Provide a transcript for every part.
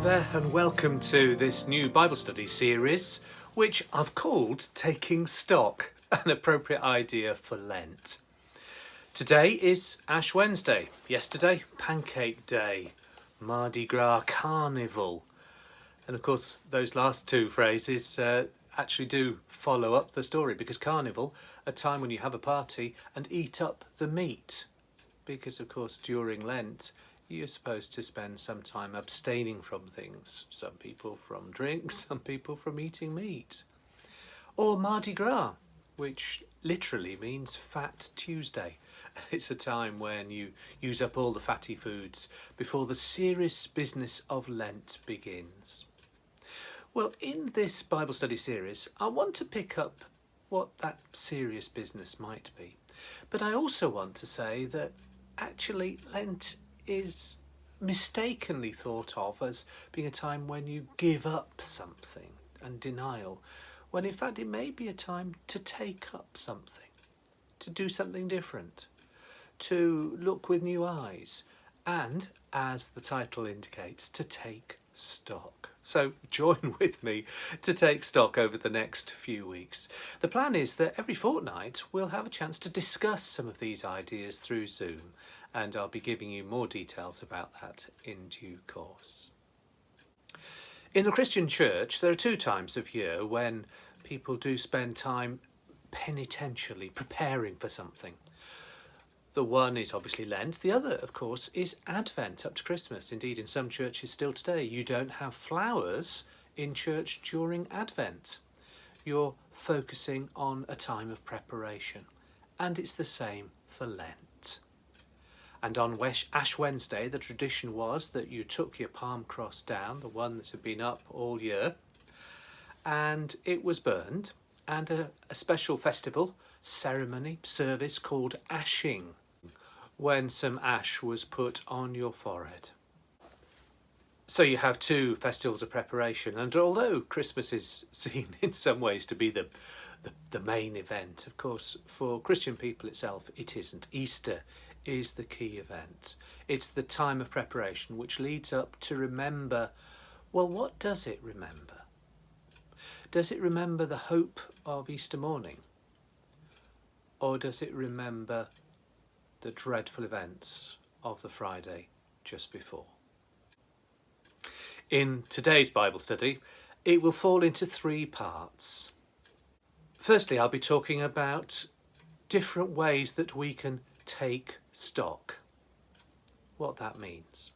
there, and welcome to this new Bible study series, which I've called Taking Stock, an appropriate idea for Lent. Today is Ash Wednesday, yesterday Pancake Day, Mardi Gras Carnival, and of course those last two phrases actually do follow up the story, because Carnival, a time when you have a party and eat up the meat, because of course during Lent you're supposed to spend some time abstaining from things. Some people from drink, some people from eating meat. Or Mardi Gras, which literally means Fat Tuesday. It's a time when you use up all the fatty foods before the serious business of Lent begins. Well, in this Bible study series, I want to pick up what that serious business might be. But I also want to say that actually Lent is mistakenly thought of as being a time when you give up something and denial, when in fact it may be a time to take up something, to do something different, to look with new eyes, and, as the title indicates, to take stock. So join with me to take stock over the next few weeks. The plan is that every fortnight we'll have a chance to discuss some of these ideas through Zoom, and I'll be giving you more details about that in due course. In the Christian church, there are two times of year when people do spend time penitentially preparing for something. The one is obviously Lent. The other, of course, is Advent up to Christmas. Indeed, in some churches still today, you don't have flowers in church during Advent. You're focusing on a time of preparation. And it's the same for Lent. And on Ash Wednesday, the tradition was that you took your palm cross down, the one that had been up all year, and it was burned, and a special festival, ceremony, service called ashing, when some ash was put on your forehead. So you have two festivals of preparation, and although Christmas is seen in some ways to be the main event, of course, for Christian people itself, it isn't. Easter is the key event. It's the time of preparation which leads up to remember. Well, what does it remember? Does it remember the hope of Easter morning? Or does it remember the dreadful events of the Friday just before? In today's Bible study, it will fall into three parts. Firstly, I'll be talking about different ways that we can take stock, what that means.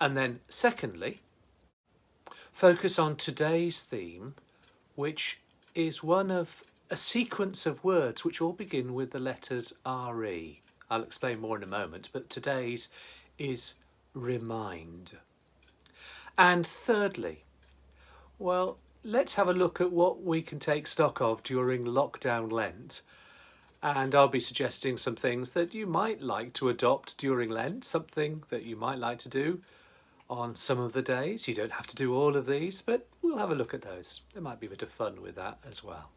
And then secondly, focus on today's theme, which is one of a sequence of words which all begin with the letters RE. I'll explain more in a moment, but today's is remind. And thirdly, well, let's have a look at what we can take stock of during lockdown Lent. And I'll be suggesting some things that you might like to adopt during Lent, something that you might like to do on some of the days. You don't have to do all of these, but we'll have a look at those. There might be a bit of fun with that as well.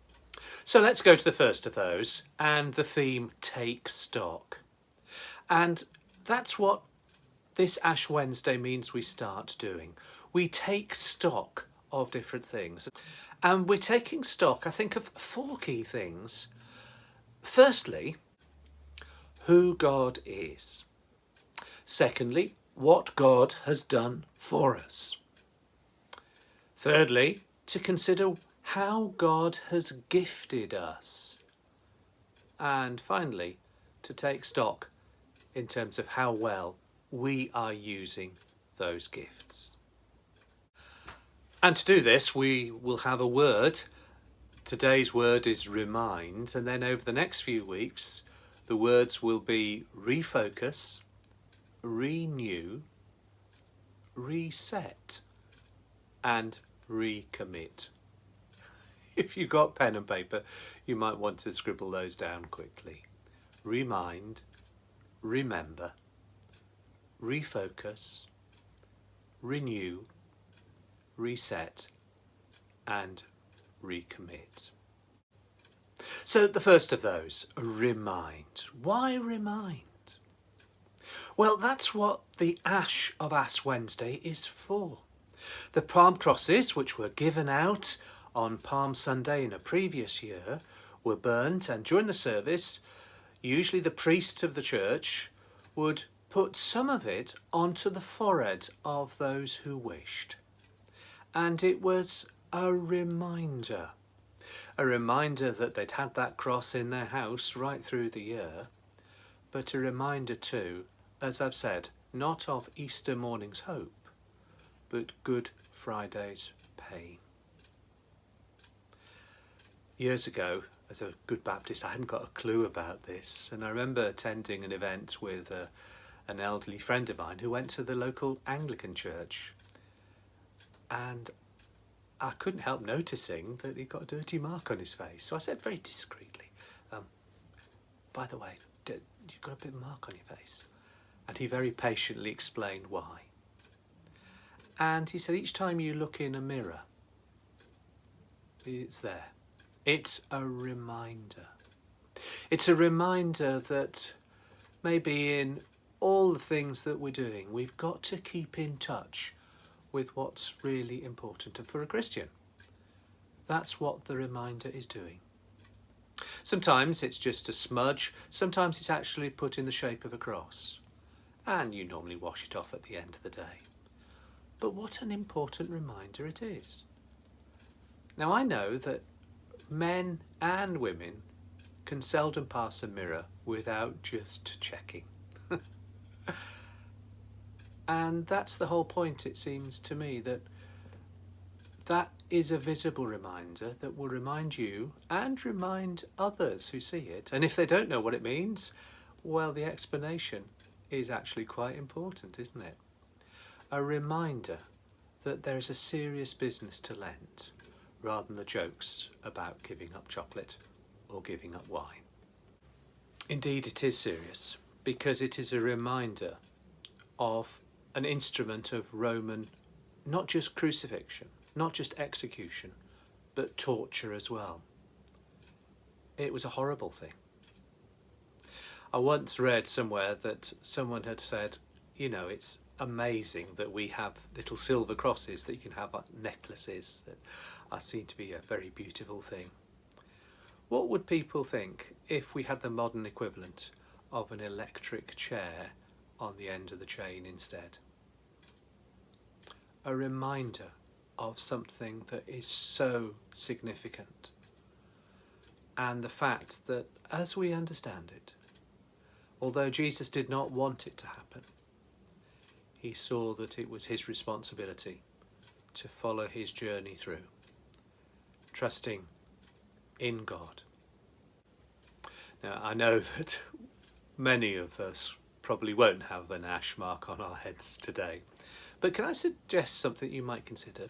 So let's go to the first of those, and the theme, take stock. And that's what this Ash Wednesday means we start doing. We take stock of different things. And we're taking stock, I think, of four key things. Firstly, who God is. Secondly, what God has done for us. Thirdly, to consider how God has gifted us. And finally, to take stock in terms of how well we are using those gifts. And to do this, we will have a word. Today's word is remind, and then over the next few weeks, the words will be refocus, renew, reset, and recommit. If you've got pen and paper, you might want to scribble those down quickly. Remind, remember, refocus, renew, reset, and recommit. So the first of those, remind. Why remind? Well, that's what the Ash of Ash Wednesday is for. The palm crosses, which were given out on Palm Sunday in a previous year, were burnt, and during the service, usually the priest of the church would put some of it onto the forehead of those who wished. And it was a reminder that they'd had that cross in their house right through the year, but a reminder too, as I've said, not of Easter morning's hope, but Good Friday's pain. Years ago, as a good Baptist, I hadn't got a clue about this, and I remember attending an event with an elderly friend of mine who went to the local Anglican church, and I couldn't help noticing that he got a dirty mark on his face. So I said very discreetly, by the way, you've got a bit of mark on your face. And he very patiently explained why. And he said, each time you look in a mirror, it's there. It's a reminder. It's a reminder that maybe in all the things that we're doing, we've got to keep in touch with what's really important. And for a Christian, that's what the reminder is doing. Sometimes it's just a smudge, sometimes it's actually put in the shape of a cross, and you normally wash it off at the end of the day. But what an important reminder it is. Now, I know that men and women can seldom pass a mirror without just checking. And that's the whole point, it seems to me, that is a visible reminder that will remind you and remind others who see it. And if they don't know what it means, well, the explanation is actually quite important, isn't it? A reminder that there is a serious business to Lent, rather than the jokes about giving up chocolate or giving up wine. Indeed, it is serious, because it is a reminder of an instrument of Roman, not just crucifixion, not just execution, but torture as well. It was a horrible thing. I once read somewhere that someone had said, you know, it's amazing that we have little silver crosses that you can have on necklaces that are seen to be a very beautiful thing. What would people think if we had the modern equivalent of an electric chair on the end of the chain instead? A reminder of something that is so significant, and the fact that, as we understand it, although Jesus did not want it to happen, he saw that it was his responsibility to follow his journey through, trusting in God. Now, I know that many of us probably won't have an ash mark on our heads today, but can I suggest something you might consider?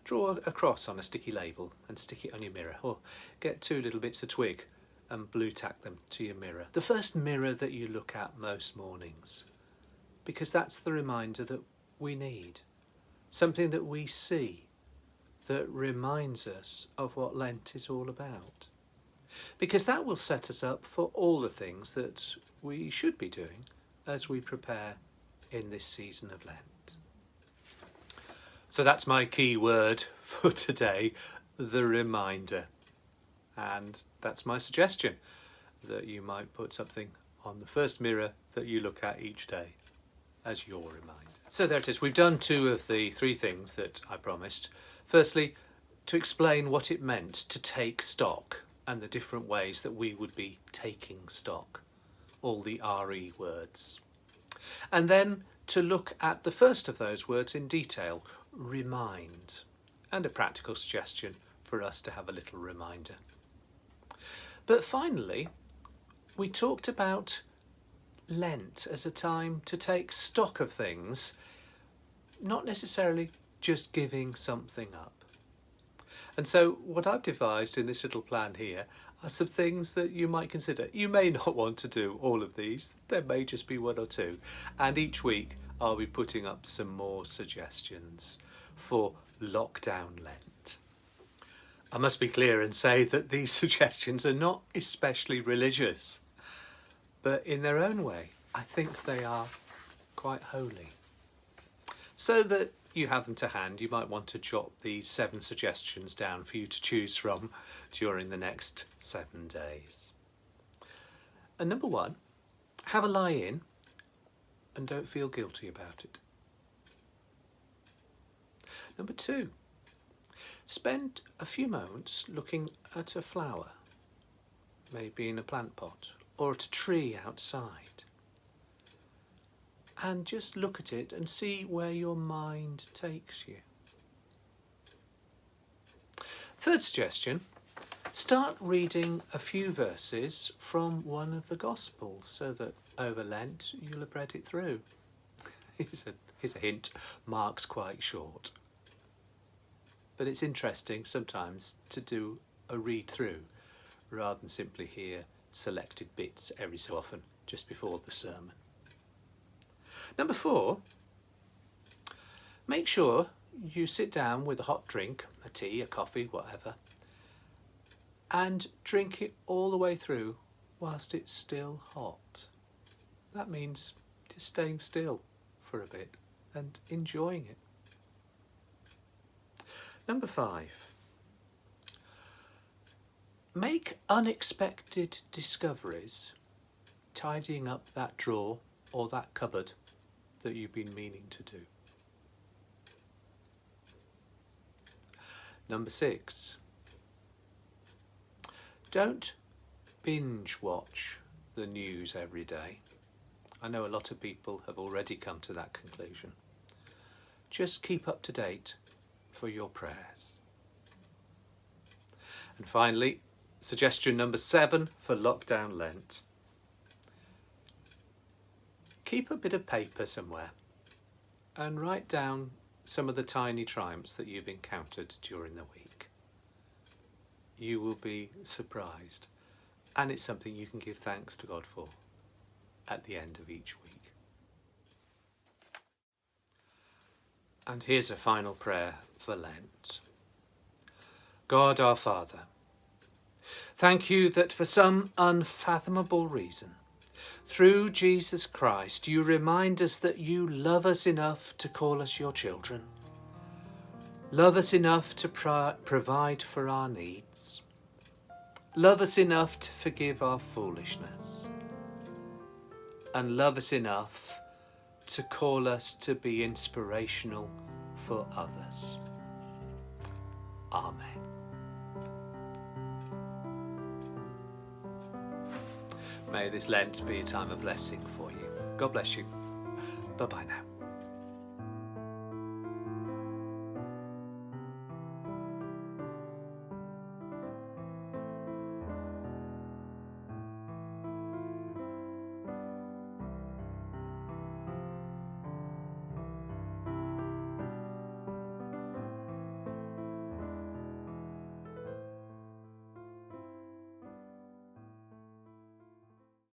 Draw a cross on a sticky label and stick it on your mirror, or get 2 little bits of twig and blue tack them to your mirror, the first mirror that you look at most mornings, because that's the reminder that we need, something that we see that reminds us of what Lent is all about, because that will set us up for all the things that we should be doing as we prepare in this season of Lent. So that's my key word for today, the reminder. And that's my suggestion, that you might put something on the first mirror that you look at each day as your reminder. So there it is. We've done 2 of the 3 things that I promised. Firstly, to explain what it meant to take stock and the different ways that we would be taking stock, all the RE words. And then to look at the first of those words in detail, remind, and a practical suggestion for us to have a little reminder. But finally, we talked about Lent as a time to take stock of things, not necessarily just giving something up. And so what I've devised in this little plan here are some things that you might consider. You may not want to do all of these, there may just be 1 or 2, and each week I'll be putting up some more suggestions for lockdown Lent. I must be clear and say that these suggestions are not especially religious, but in their own way, I think they are quite holy. So that you have them to hand, you might want to jot these 7 suggestions down for you to choose from during the next 7 days. And number 1, have a lie in and don't feel guilty about it. Number 2, spend a few moments looking at a flower, maybe in a plant pot, or at a tree outside. And just look at it and see where your mind takes you. 3rd suggestion, start reading a few verses from one of the Gospels so that over Lent you'll have read it through. Here's a hint, Mark's quite short. But it's interesting sometimes to do a read through rather than simply hear selected bits every so often just before the sermon. Number 4, make sure you sit down with a hot drink, a tea, a coffee, whatever, and drink it all the way through whilst it's still hot. That means just staying still for a bit and enjoying it. Number 5, make unexpected discoveries, tidying up that drawer or that cupboard that you've been meaning to do. Number 6, don't binge watch the news every day. I know a lot of people have already come to that conclusion. Just keep up to date for your prayers. And finally, suggestion number 7 for lockdown Lent. Keep a bit of paper somewhere and write down some of the tiny triumphs that you've encountered during the week. You will be surprised, and it's something you can give thanks to God for at the end of each week. And here's a final prayer for Lent. God our Father, thank you that for some unfathomable reason, through Jesus Christ, you remind us that you love us enough to call us your children, love us enough to provide for our needs, love us enough to forgive our foolishness, and love us enough to call us to be inspirational for others. Amen. May this Lent be a time of blessing for you. God bless you. Bye-bye now.